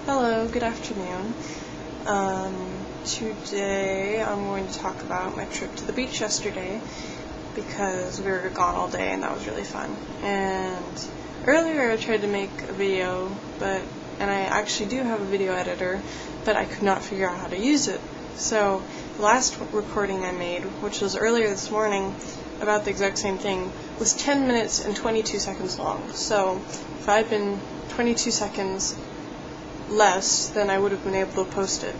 Hello, good afternoon. Today I'm going to talk about my trip to the beach yesterday because we were gone all day and that was really fun. And earlier I tried to make a video, and I actually do have a video editor, but I could not figure out how to use it. So the last recording I made, which was earlier this morning, about the exact same thing, was 10 minutes and 22 seconds long. So if I'd been 22 seconds less, then I would have been able to post it.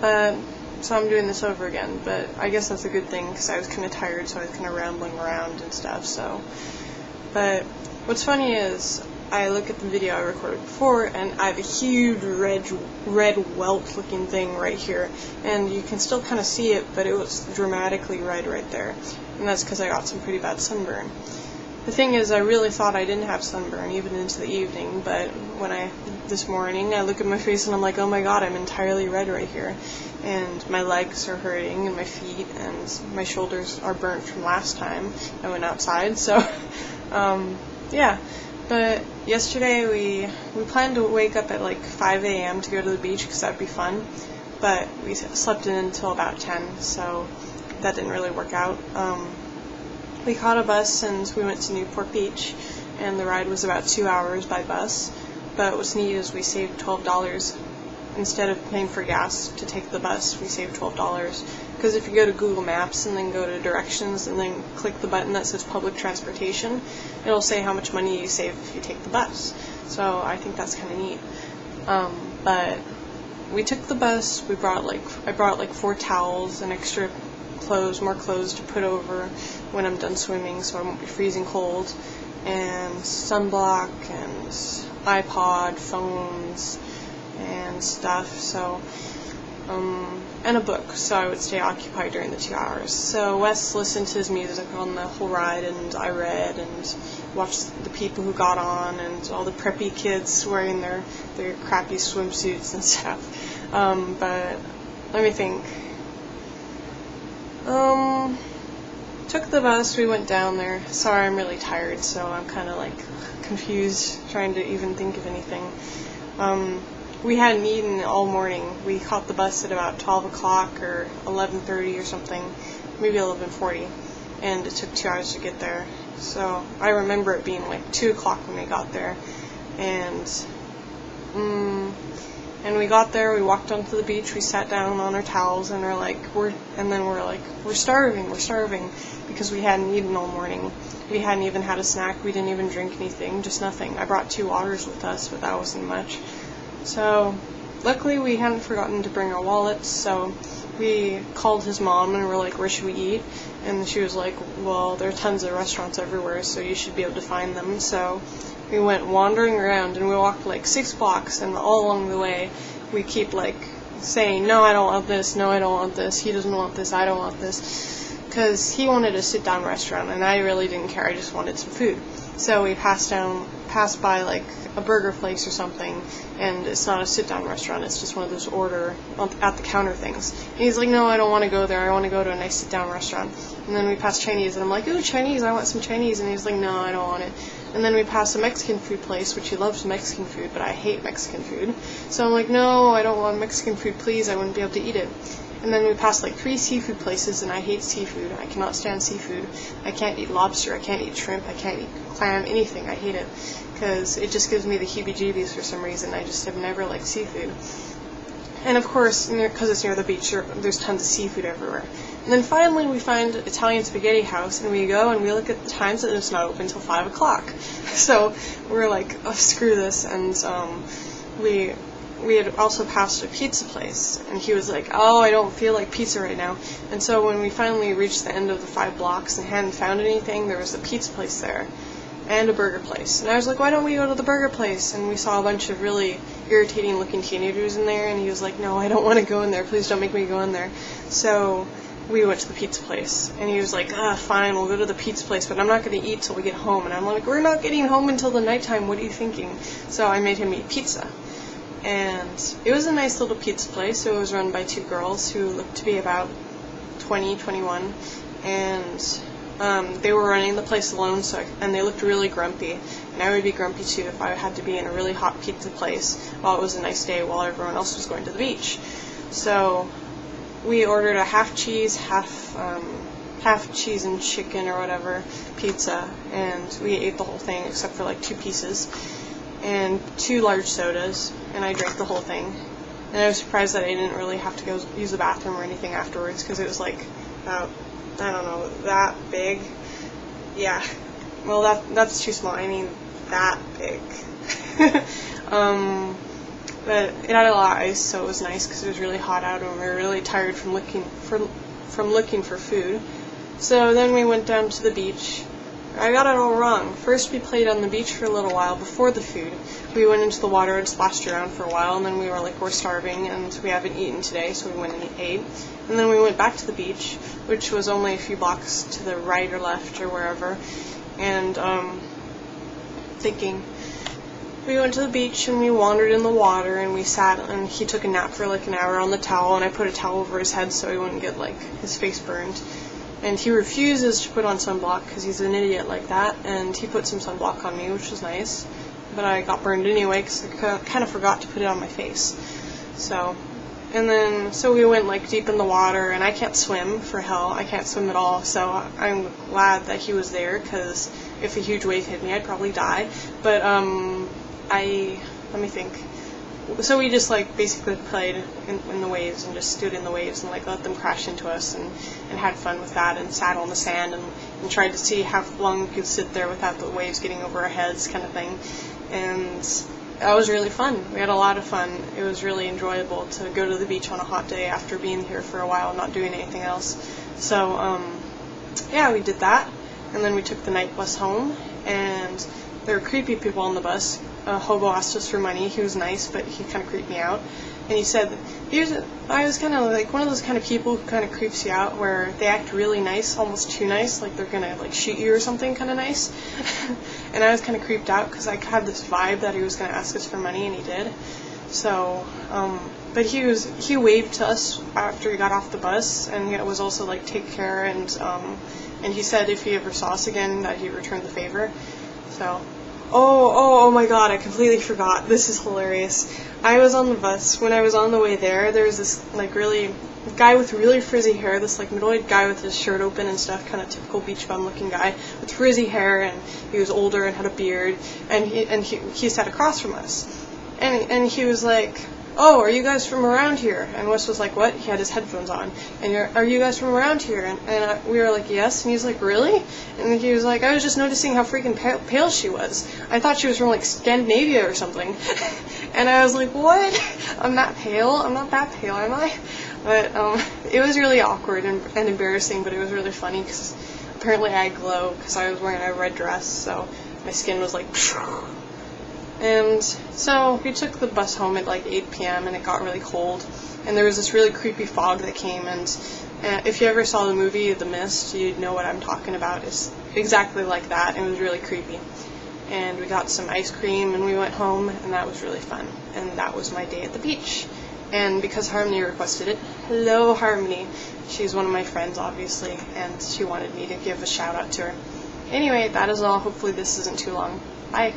So I'm doing this over again, but I guess that's a good thing because I was kind of tired, so I was kind of rambling around and stuff. But what's funny is I look at the video I recorded before, and I have a huge red welt looking thing right here, and you can still kind of see it, but it was dramatically red right there, and that's because I got some pretty bad sunburn. The thing is, I really thought I didn't have sunburn even into the evening, but this morning I look at my face and I'm like, oh my god, I'm entirely red right here, and my legs are hurting and my feet and my shoulders are burnt from last time I went outside. So yeah. But yesterday we planned to wake up at like 5 a.m. to go to the beach because that'd be fun, but we slept in until about 10, so that didn't really work out. We caught a bus and we went to Newport Beach, and the ride was about 2 hours by bus, but what's neat is we saved $12. Instead of paying for gas to take the bus, we saved $12, because if you go to Google Maps and then go to directions and then click the button that says public transportation, it'll say how much money you save if you take the bus. So I think that's kind of neat. But we took the bus. I brought like 4 towels and extra more clothes to put over when I'm done swimming so I won't be freezing cold, and sunblock and iPod, phones and stuff, so and a book, so I would stay occupied during the 2 hours. So Wes listened to his music on the whole ride, and I read and watched the people who got on and all the preppy kids wearing their crappy swimsuits and stuff. But let me think. Took the bus, we went down there. Sorry, I'm really tired, so I'm kind of like confused trying to even think of anything. We hadn't eaten all morning. We caught the bus at about 12 o'clock or 11:30 or something, maybe 11:40, and it took 2 hours to get there. So I remember it being like 2 o'clock when we got there, and we got there, we walked onto the beach, we sat down on our towels, and we're starving, because we hadn't eaten all morning. We hadn't even had a snack, we didn't even drink anything, just nothing. I brought 2 waters with us, but that wasn't much. So luckily we hadn't forgotten to bring our wallets, so we called his mom and we're like, where should we eat? And she was like, well, there are tons of restaurants everywhere, so you should be able to find them. So we went wandering around, and we walked like 6 blocks, and all along the way we keep like saying, no, I don't want this, no, I don't want this, he doesn't want this, I don't want this, because he wanted a sit-down restaurant, and I really didn't care, I just wanted some food. So we passed by like a burger place or something, and it's not a sit-down restaurant, it's just one of those order at the counter things. And he's like, no, I don't want to go there, I want to go to a nice sit-down restaurant. And then we passed Chinese, and I'm like, ooh, Chinese, I want some Chinese. And he's like, no, I don't want it. And then we passed a Mexican food place, which he loves Mexican food, but I hate Mexican food. So I'm like, no, I don't want Mexican food, please, I wouldn't be able to eat it. And then we passed like 3 seafood places, and I hate seafood. I cannot stand seafood. I can't eat lobster, I can't eat shrimp, I can't eat clam, anything. I hate it, because it just gives me the heebie-jeebies for some reason. I just have never liked seafood. And of course, because it's near the beach, there's tons of seafood everywhere. And then finally we find Italian Spaghetti House, and we go and we look at the times, and it's not open until 5 o'clock. So we're like, oh, screw this. And we had also passed a pizza place, and he was like, oh, I don't feel like pizza right now. And so when we finally reached the end of the 5 blocks and hadn't found anything, there was a pizza place there and a burger place. And I was like, why don't we go to the burger place? And we saw a bunch of really irritating looking teenagers in there, and he was like, no, I don't want to go in there, please don't make me go in there. So we went to the pizza place, and he was like, fine, we'll go to the pizza place, but I'm not going to eat till we get home. And I'm like, we're not getting home until the nighttime, what are you thinking? So I made him eat pizza. And it was a nice little pizza place. It was run by 2 girls who looked to be about 20, 21, and they were running the place alone, and they looked really grumpy. And I would be grumpy too if I had to be in a really hot pizza place while it was a nice day while everyone else was going to the beach. So we ordered a half cheese and chicken or whatever pizza, and we ate the whole thing except for like 2 pieces and 2 large sodas, and I drank the whole thing. And I was surprised that I didn't really have to go use the bathroom or anything afterwards, because it was like about, I don't know, that big. Yeah, well that's too small. I mean that big. But it had a lot of ice, so it was nice because it was really hot out and we were really tired from looking for food. So then we went down to the beach. I got it all wrong. First we played on the beach for a little while before the food. We went into the water and splashed around for a while, and then we were like, we're starving and we haven't eaten today, so we went and ate. And then we went back to the beach, which was only a few blocks to the right or left or wherever. And we went to the beach and we wandered in the water and we sat, and he took a nap for like an hour on the towel, and I put a towel over his head so he wouldn't get like his face burned. And he refuses to put on sunblock because he's an idiot like that, and he put some sunblock on me, which was nice. But I got burned anyway because I kind of forgot to put it on my face. So we went like deep in the water, and I can't swim for hell. I can't swim at all, so I'm glad that he was there, because if a huge wave hit me, I'd probably die. But let me think. So we just like basically played in the waves and just stood in the waves and like let them crash into us, and had fun with that, and sat on the sand and tried to see how long we could sit there without the waves getting over our heads, kind of thing. And that was really fun. We had a lot of fun. It was really enjoyable to go to the beach on a hot day after being here for a while and not doing anything else. So yeah, we did that, and then we took the night bus home, and there were creepy people on the bus. A hobo asked us for money. He was nice, but he kind of creeped me out. And he said, I was kind of like one of those kind of people who kind of creeps you out, where they act really nice, almost too nice, like they're going to like shoot you or something kind of nice. And I was kind of creeped out because I had this vibe that he was going to ask us for money, and he did. So, but he waved to us after he got off the bus, and it was also like take care, and he said if he ever saw us again that he'd return the favor. So, oh my god, I completely forgot. This is hilarious. I was on the bus. When I was on the way there was this like really guy with really frizzy hair, this like middle-aged guy with his shirt open and stuff, kind of typical beach bum looking guy with frizzy hair, and he was older and had a beard, and he sat across from us, and he was like, oh, are you guys from around here? And Wes was like, what? He had his headphones on. And are you guys from around here? And we were like, yes. And he's like, really? And he was like, I was just noticing how freaking pale she was. I thought she was from like Scandinavia or something. And I was like, what? I'm not pale. I'm not that pale, am I? But it was really awkward and embarrassing, but it was really funny because apparently I glow because I was wearing a red dress, so my skin was like And so we took the bus home at like 8 p.m. and it got really cold, and there was this really creepy fog that came, and if you ever saw the movie The Mist, you'd know what I'm talking about. It's exactly like that, and it was really creepy. And we got some ice cream and we went home, and that was really fun. And that was my day at the beach. And because Harmony requested it, hello Harmony, she's one of my friends obviously, and she wanted me to give a shout out to her. Anyway, that is all. Hopefully this isn't too long. Bye.